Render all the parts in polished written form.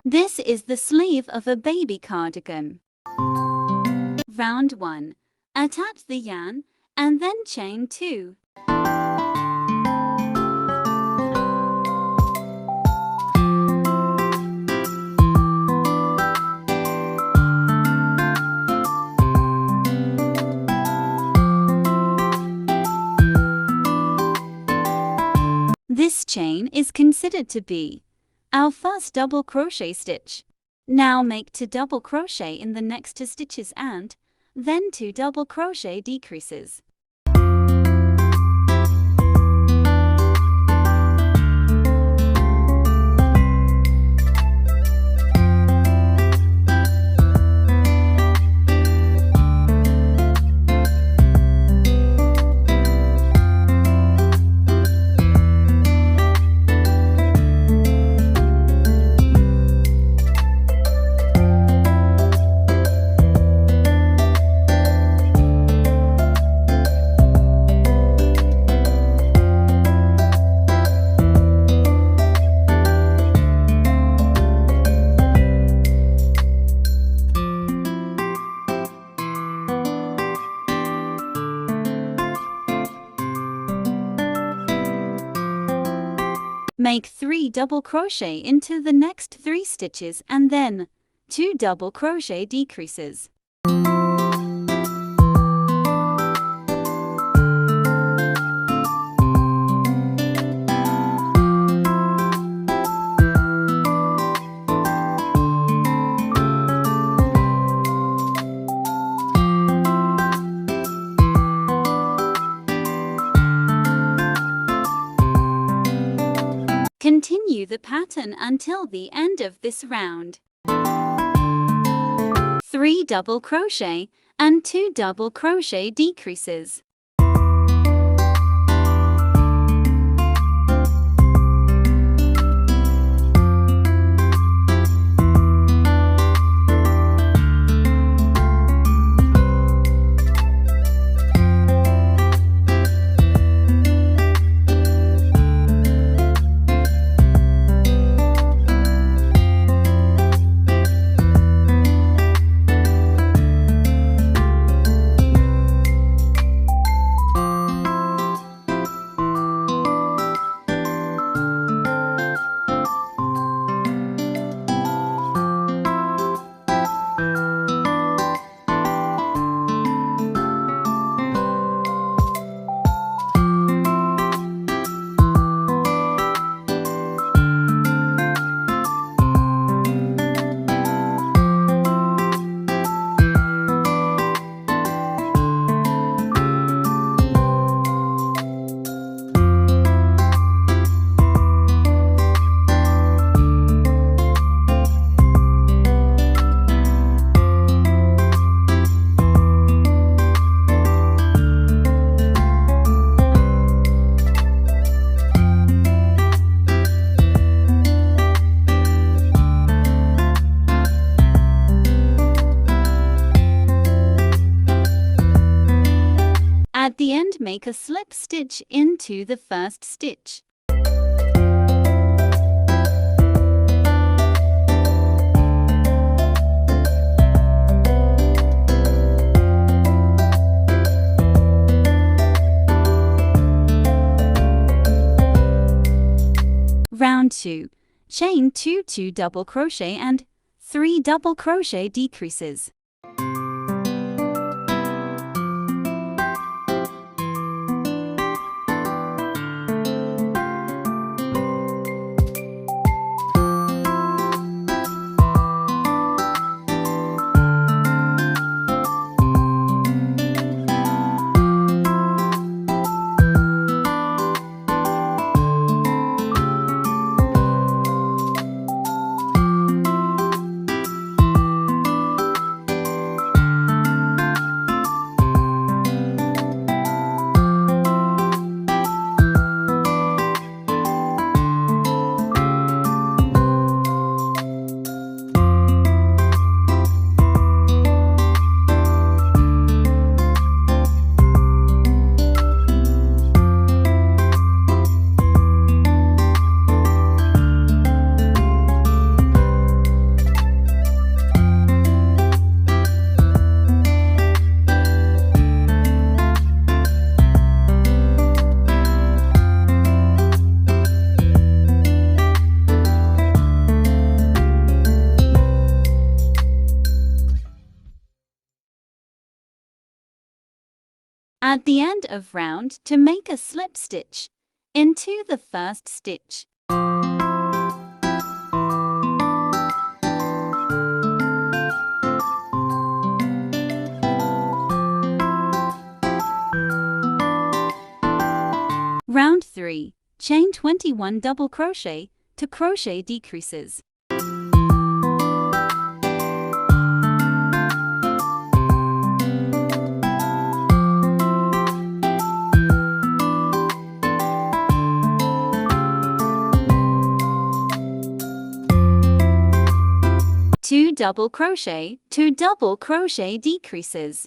This is the sleeve of a baby cardigan. Round 1. Attach the yarn and then chain 2. This chain is considered to be our first double crochet stitch. Now make 2 double crochet in the next 2 stitches and then 2 double crochet decreases. Make 3 double crochet into the next 3 stitches and then 2 double crochet decreases. Continue the pattern until the end of this round. 3 double crochet and 2 double crochet decreases. At the end, make a slip stitch into the first stitch. Round 2. Chain 2 double crochet and 3 double crochet decreases. At the end of round 2, make a slip stitch into the first stitch. Round 3, chain 21 double crochet to crochet decreases. Two double crochet to double crochet decreases.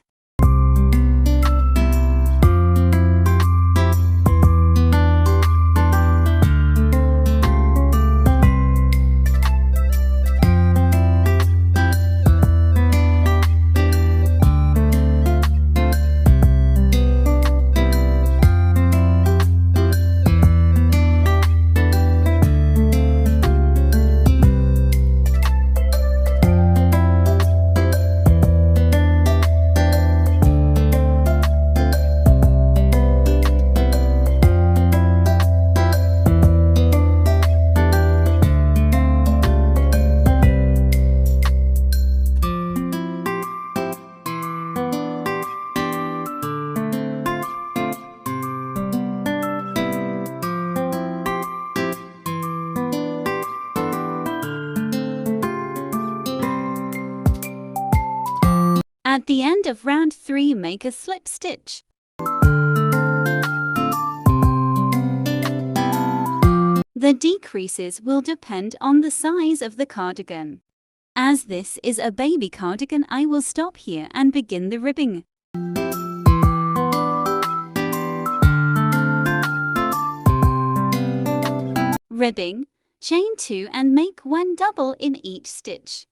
At the end of round 3, make a slip stitch. The decreases will depend on the size of the cardigan. As this is a baby cardigan, I will stop here and begin the ribbing. Ribbing, chain 2 and make 1 double in each stitch.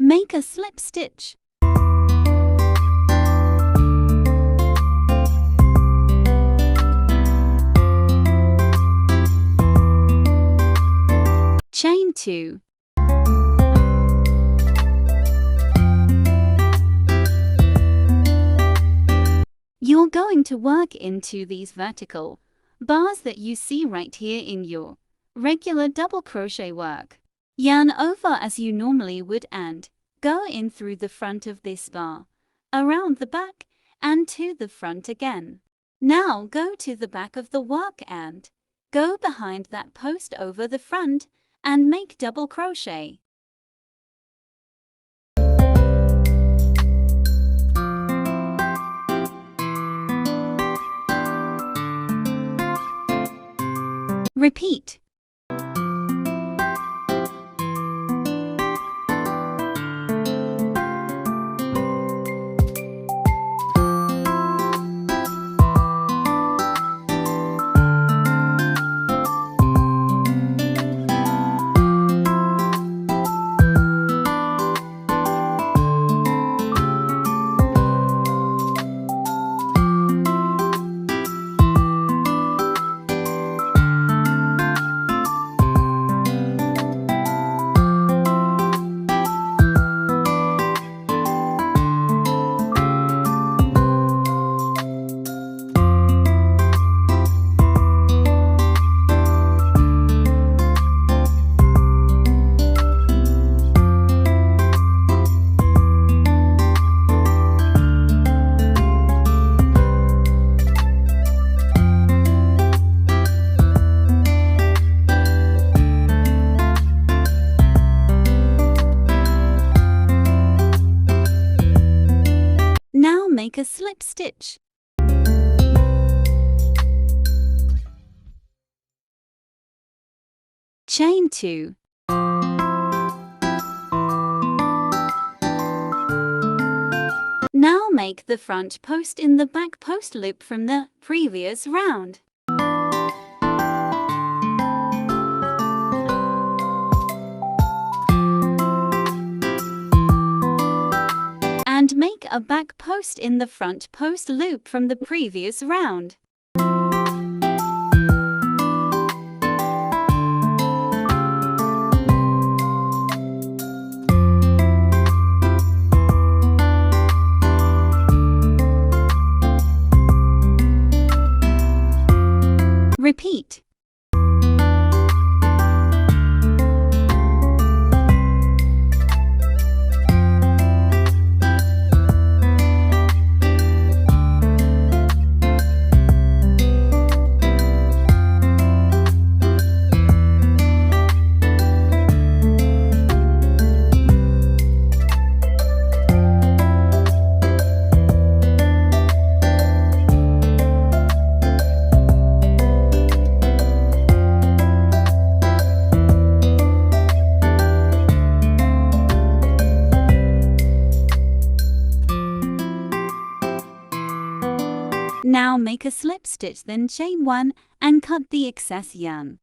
Make a slip stitch. Chain 2. You're going to work into these vertical bars that you see right here in your regular double crochet work. Yarn over as you normally would and go in through the front of this bar, around the back, and to the front again. Now go to the back of the work and go behind that post over the front and make double crochet. Repeat. make a slip stitch. Chain 2. Now make the front post in the back post loop from the previous round. And make a back post in the front post loop from the previous round. Repeat. Now make a slip stitch, then chain 1 and cut the excess yarn.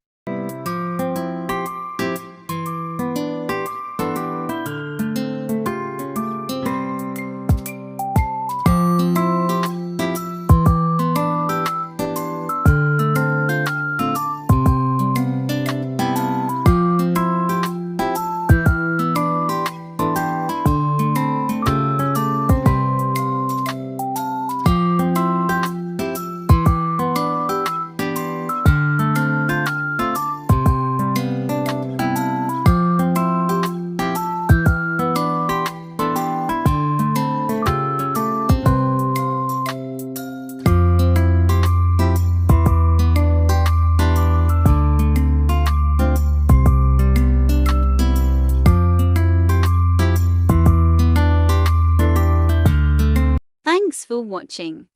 Thanks for watching.